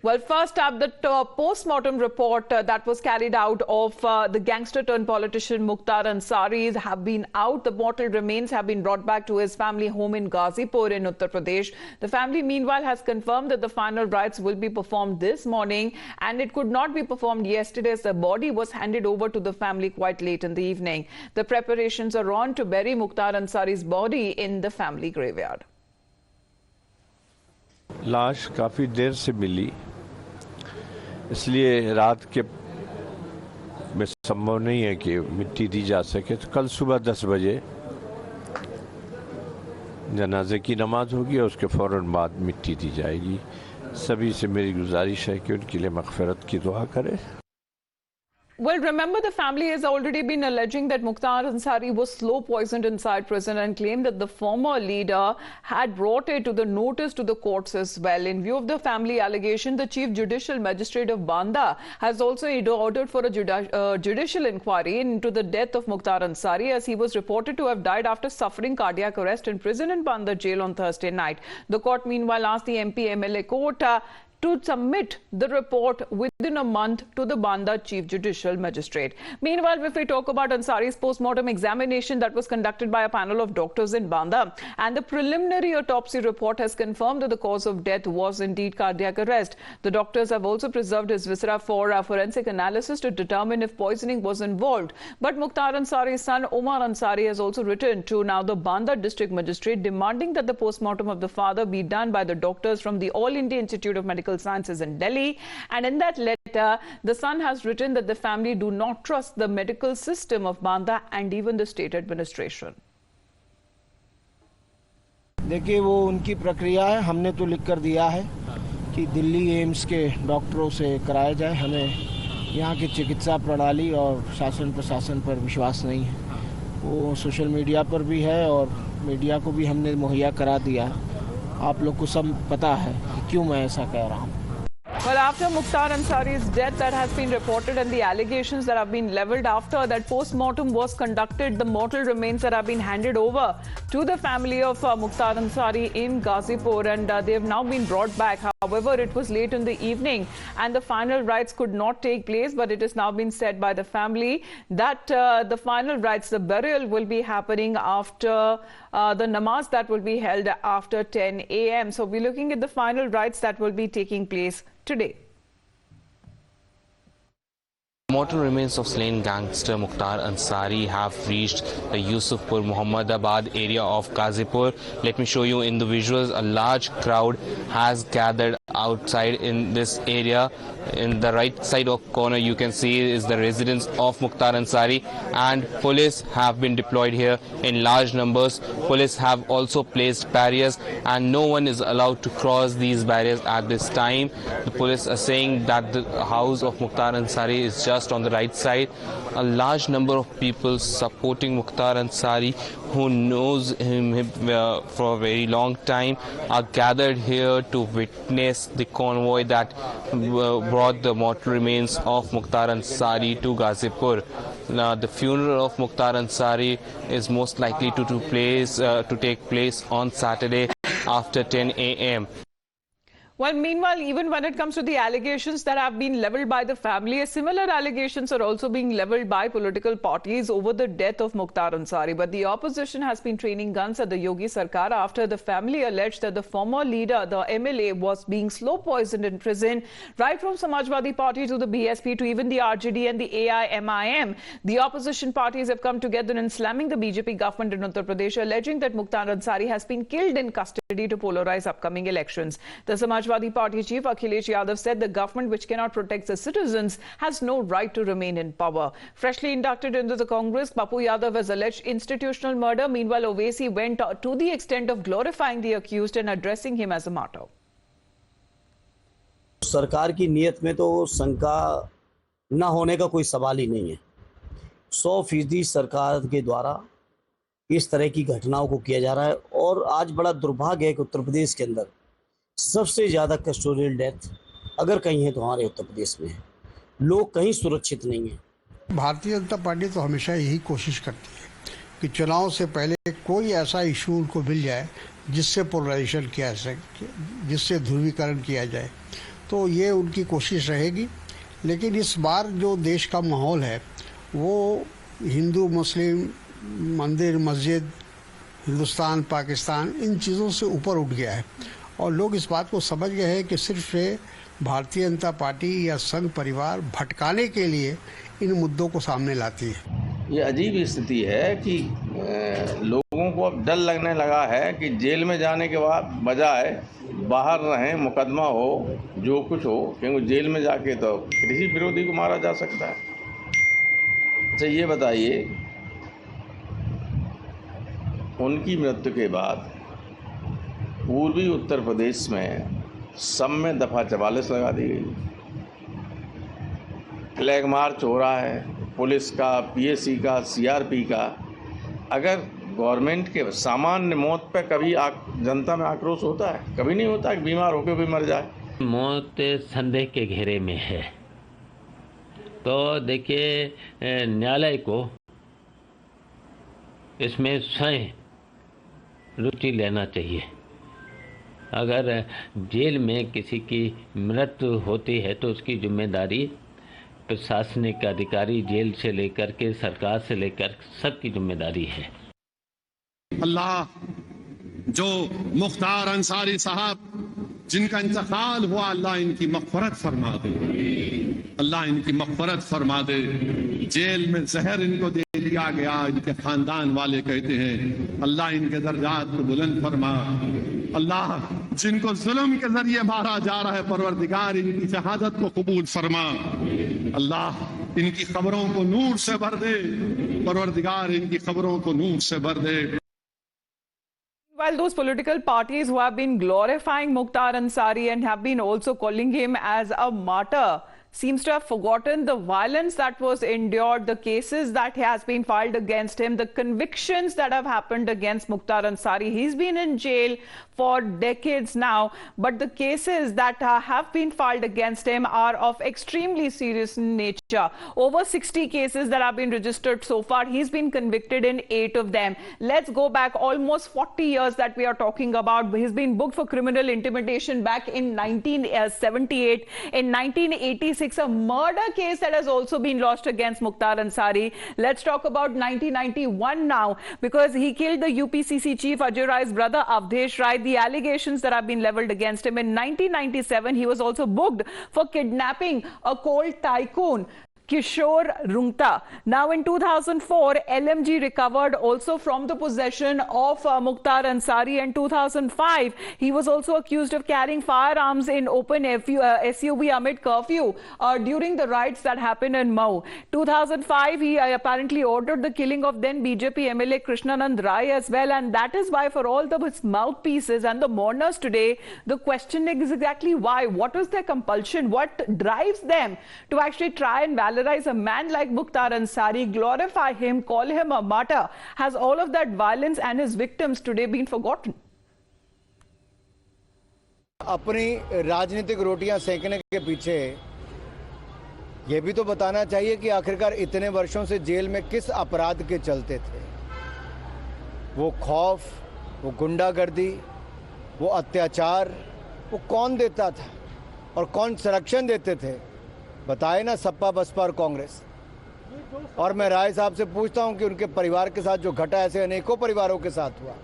Well, first up, the post-mortem report that was carried out of the gangster-turned-politician Mukhtar Ansari have been out. The mortal remains have been brought back to his family home in Ghazipur in Uttar Pradesh. The family, meanwhile, has confirmed that the final rites will be performed this morning, and it could not be performed yesterday as the body was handed over to the family quite late in the evening. The preparations are on to bury Mukhtar Ansari's body in the family graveyard. लाश काफ़ी देर से मिली, इसलिए रात के में संभव नहीं है कि मिट्टी दी जा सके। तो कल सुबह 10 बजे जनाजे की नमाज होगी और उसके फ़ौरन बाद मिट्टी दी जाएगी। सभी से मेरी गुजारिश है कि उनके लिए मग़फ़िरत की दुआ करें। Well, remember, the family has already been alleging that Mukhtar Ansari was slow poisoned inside prison and claimed that the former leader had brought it to the notice to the courts as well. In view of the family allegation, the Chief Judicial Magistrate of Banda has also ordered for a judicial inquiry into the death of Mukhtar Ansari, as he was reported to have died after suffering cardiac arrest in prison in Banda jail on Thursday night. The court, meanwhile, asked the MP-MLA court to submit the report within a month to the Banda Chief Judicial Magistrate. Meanwhile, if we talk about Ansari's post-mortem examination that was conducted by a panel of doctors in Banda, and the preliminary autopsy report has confirmed that the cause of death was indeed cardiac arrest. The doctors have also preserved his viscera for forensic analysis to determine if poisoning was involved. But Mukhtar Ansari's son Omar Ansari has also written to now the Banda District Magistrate demanding that the post-mortem of the father be done by the doctors from the All India Institute of Medical Sciences in Delhi. And in that letter, the son has written that the family do not trust the medical system of Banda and even the state administration. देखिए, वो उनकी प्रक्रिया है। हमने तो लिख कर दिया है कि दिल्ली एम्स के डॉक्टरों से कराया जाए। हमें यहाँ की चिकित्सा प्रणाली और शासन प्रशासन पर विश्वास नहीं है। वो सोशल मीडिया पर भी है और मीडिया को भी हमने मुहैया करा दिया। आप लोग को सब पता है कि क्यों मैं ऐसा कह रहा हूँ। Well, after Mukhtar Ansari's death that has been reported and the allegations that have been leveled after that post-mortem was conducted, the mortal remains that have been handed over to the family of Mukhtar Ansari in Gazipur, and they have now been brought back. However, it was late in the evening and the final rites could not take place, but it has now been said by the family that the final rites, the burial, will be happening after the namaz that will be held after 10 a.m. So we're looking at the final rites that will be taking place today. Mortal remains of slain gangster Mukhtar Ansari have reached the Yusufpur Mohammadabad area of Gazipur. Let me show you in the visuals. A large crowd has gathered outside in this area. In the right side of corner you can see is the residence of Mukhtar Ansari, and police have been deployed here in large numbers. Police have also placed barriers and no one is allowed to cross these barriers at this time. The police are saying that the house of Mukhtar Ansari is just on the right side. A large number of people supporting Mukhtar Ansari, who knows him for a very long time, are gathered here to witness the convoy that brought the mortal remains of Mukhtar Ansari to Gazipur. Now, the funeral of Mukhtar Ansari is most likely to take place on Saturday after 10 a.m. Well, meanwhile, even when it comes to the allegations that have been leveled by the family, similar allegations are also being leveled by political parties over the death of Mukhtar Ansari. But the opposition has been training guns at the Yogi Sarkar after the family alleged that the former leader, the MLA, was being slow poisoned in prison, right from Samajwadi Party to the BSP to even the RJD and the AIMIM. The opposition parties have come together in slamming the BJP government in Uttar Pradesh, alleging that Mukhtar Ansari has been killed in custody to polarize upcoming elections. The Samajwadi Party chief Akhilesh Yadav said the government, which cannot protect the citizens, has no right to remain in power. Freshly inducted into the Congress, Papu Yadav has alleged institutional murder. Meanwhile, Owaisi went to the extent of glorifying the accused and addressing him as a martyr. सरकार की नीयत में तो शंका न होने का कोई सवाल ही नहीं है। 100% सरकार के द्वारा इस तरह की घटनाओं को किया जा रहा है और आज बड़ा दुर्भाग्य है कि उत्तर प्रदेश के अंदर सबसे ज़्यादा कस्टोडियल डेथ अगर कहीं है तो हमारे उत्तर प्रदेश में है। लोग कहीं सुरक्षित नहीं हैं। भारतीय जनता पार्टी तो हमेशा यही कोशिश करती है कि चुनाव से पहले कोई ऐसा इशू उनको मिल जाए जिससे पोलराइजेशन किया जा सके, जिससे ध्रुवीकरण किया जाए। तो ये उनकी कोशिश रहेगी। लेकिन इस बार जो देश का माहौल है वो हिंदू मुस्लिम, मंदिर मस्जिद, हिंदुस्तान पाकिस्तान, इन चीज़ों से ऊपर उठ गया है और लोग इस बात को समझ गए हैं कि सिर्फ भारतीय जनता पार्टी या संघ परिवार भटकाने के लिए इन मुद्दों को सामने लाती है। ये अजीब स्थिति है कि लोगों को अब डर लगने लगा है कि जेल में जाने के बाद बजाय बाहर रहें, मुकदमा हो, जो कुछ हो, क्योंकि जेल में जाके तो किसी विरोधी को मारा जा सकता है। अच्छा ये बताइए, उनकी मृत्यु के बाद पूर्वी उत्तर प्रदेश में सब में दफ़ा 44 लगा दी गई, फ्लैग मार्च हो रहा है, पुलिस का, पीएससी का, सीआरपी का। अगर गवर्नमेंट के सामान्य मौत पे कभी जनता में आक्रोश होता है? कभी नहीं होता कि बीमार होकर भी मर जाए। मौत संदेह के घेरे में है, तो देखिए न्यायालय को इसमें स्वयं रुचि लेना चाहिए। अगर जेल में किसी की मृत्यु होती है तो उसकी जिम्मेदारी प्रशासनिक अधिकारी, जेल से लेकर के सरकार से लेकर सबकी जिम्मेदारी है। अल्लाह जो मुख्तार अंसारी साहब जिनका इंतकाल हुआ, अल्लाह इनकी मग़फ़रत फरमा दे, अल्लाह इनकी मग़फ़रत फरमा दे। जेल में जहर इनको दे दिया गया, इनके खानदान वाले कहते हैं अल्लाह इनके दर्जात को बुलंद फरमा। अल्लाह जिनको जुल्म के जरिए मारा जा रहा है, परवरदिगार इनकी शहादत को कबूल फरमा। अल्लाह इनकी खबरों को नूर से भर दे, परवरदिगार इनकी खबरों को नूर से भर दे। While those political parties who have been glorifying Mukhtar Ansari and have been also calling him as a martyr seems to have forgotten the violence that was endured, the cases that has been filed against him, the convictions that have happened against Mukhtar Ansari. He's been in jail for decades now, but the cases that have been filed against him are of extremely serious nature. Over 60 cases that have been registered so far. He's been convicted in 8 of them. Let's go back almost 40 years that we are talking about. He's been booked for criminal intimidation back in 1978. In 1986, a murder case that has also been lodged against Mukhtar Ansari. Let's talk about 1991 now, because he killed the UPCC chief Ajay Rai's brother Avdesh Rai. The allegations that have been leveled against him. In 1997, he was also booked for kidnapping a coal tycoon, Kishore Rungta. Now in 2004, LMG recovered also from the possession of Mukhtar Ansari. In 2005, he was also accused of carrying firearms in open SUV amid curfew during the riots that happened in Mau. 2005, he apparently ordered the killing of then BJP MLA Krishnanand Rai as well, and that is why for all the mouthpieces and the mourners today, the question is exactly why. What is their compulsion? What drives them to actually try and valorize a man like Mukhtar Ansari, glorify him, call him a martyr? Has all of that violence and his victims today been forgotten? अपनी राजनीतिक रोटियां सेकने के पीछे ये भी तो बताना चाहिए कि आखिरकार इतने वर्षों से जेल में किस अपराध के चलते थे। वो खौफ, वो गुंडागर्दी, वो अत्याचार, वो कौन देता था और कौन संरक्षण देते थे? बताए ना सपा, बसपा और कांग्रेस। और मैं राय साहब से पूछता हूं कि उनके परिवार के साथ जो घटा, ऐसे अनेकों परिवारों के साथ हुआ।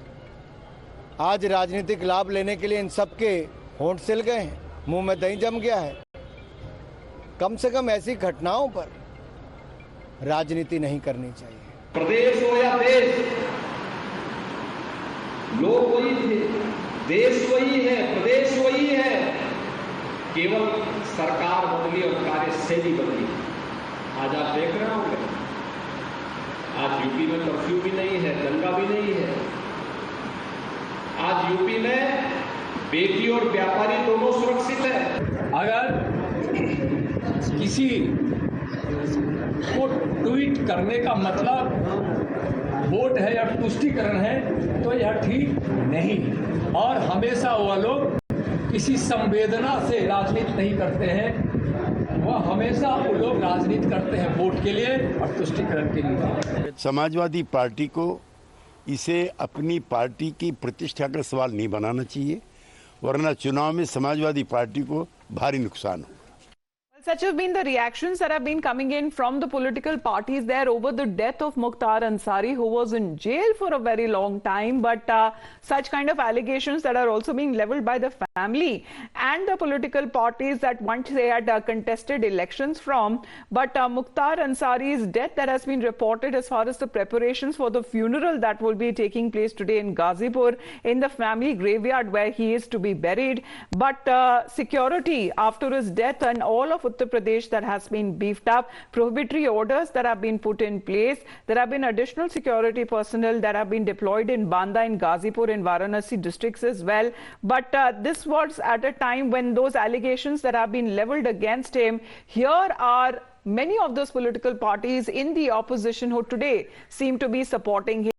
आज राजनीतिक लाभ लेने के लिए इन सब के होंठ सिल गए हैं, मुंह में दही जम गया है। कम से कम ऐसी घटनाओं पर राजनीति नहीं करनी चाहिए। प्रदेश हो या देश, लोग वही थे, देश वही है, प्रदेश वही है, केवल सरकार बदली और कार्यशैली बदली। आज आप देख रहे होंगे, आज यूपी में कर्फ्यू भी नहीं है, दंगा भी नहीं है। आज यूपी में बेटी और व्यापारी दोनों सुरक्षित है। अगर किसी को ट्वीट करने का मतलब वोट है या तुष्टीकरण है तो यह ठीक नहीं। और हमेशा वह लोग किसी संवेदना से राजनीति नहीं करते हैं, वह हमेशा वो लोग राजनीति करते हैं वोट के लिए और तुष्टीकरण के लिए। समाजवादी पार्टी को इसे अपनी पार्टी की प्रतिष्ठा का सवाल नहीं बनाना चाहिए, वरना चुनाव में समाजवादी पार्टी को भारी नुकसान हो। Such have been the reactions that have been coming in from the political parties there over the death of Mukhtar Ansari, who was in jail for a very long time. But such kind of allegations that are also being leveled by the family and the political parties that once they had contested elections from. But Mukhtar Ansari's death that has been reported as far as the preparations for the funeral that will be taking place today in Ghazipur, in the family graveyard where he is to be buried. But security after his death and all of Uttar Pradesh that has been beefed up, prohibitory orders that have been put in place. There have been additional security personnel that have been deployed in Banda, in Ghazipur, in Varanasi districts as well. But this was at a time when those allegations that have been leveled against him. Here are many of those political parties in the opposition who today seem to be supporting him.